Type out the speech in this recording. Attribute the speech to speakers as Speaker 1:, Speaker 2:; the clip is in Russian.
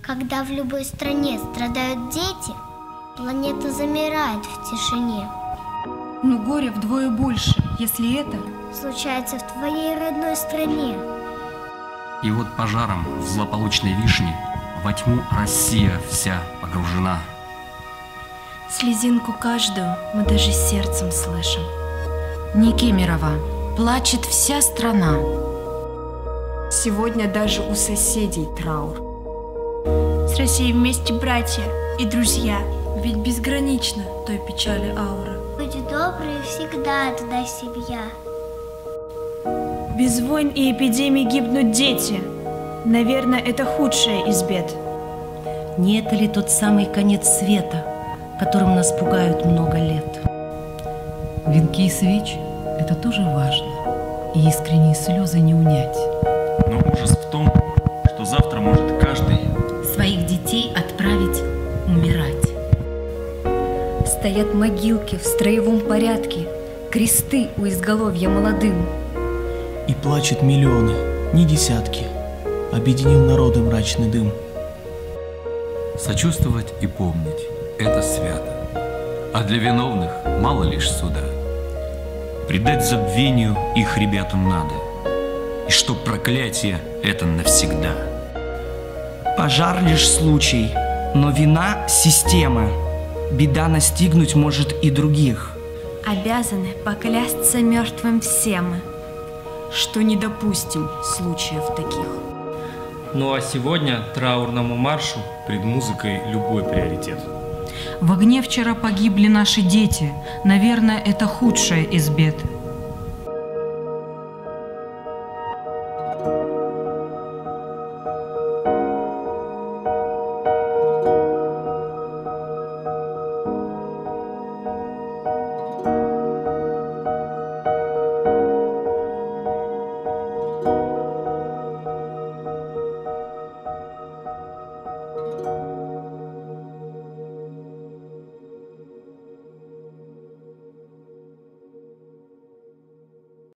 Speaker 1: Когда в любой стране страдают дети, планета замирает в тишине.
Speaker 2: Но горе вдвое больше, если это
Speaker 1: случается в твоей родной стране.
Speaker 3: И вот пожаром в злополучной вишне во тьму Россия вся погружена.
Speaker 4: Слезинку каждую мы даже сердцем слышим.
Speaker 5: Не Кемерово, плачет вся страна.
Speaker 4: Сегодня даже у соседей траур.
Speaker 6: С Россией вместе братья и друзья, ведь безгранично той печали аура.
Speaker 1: Люди добрые всегда туда семья.
Speaker 6: Без войн и эпидемий гибнут дети. Наверное, это худшее из бед.
Speaker 5: Не это ли тот самый конец света, которым нас пугают много лет?
Speaker 7: Венки и свечи – это тоже важно, и искренние слезы не унять.
Speaker 3: Но ужас в том, что завтра может каждый
Speaker 5: своих детей отправить умирать.
Speaker 4: Стоят могилки в строевом порядке, кресты у изголовья молодым.
Speaker 8: И плачут миллионы, не десятки, объединил народы мрачный дым.
Speaker 3: Сочувствовать и помнить – это свято. А для виновных мало лишь суда. Предать забвению их ребятам надо. И что проклятие – это навсегда.
Speaker 9: Пожар лишь случай, но вина – система. Беда настигнуть может и других.
Speaker 4: Обязаны поклясться мертвым все мы,
Speaker 2: что не допустим случаев таких.
Speaker 10: Ну а сегодня траурному маршу пред музыкой любой приоритет.
Speaker 7: В огне вчера погибли наши дети. Наверное, это худшее из бед.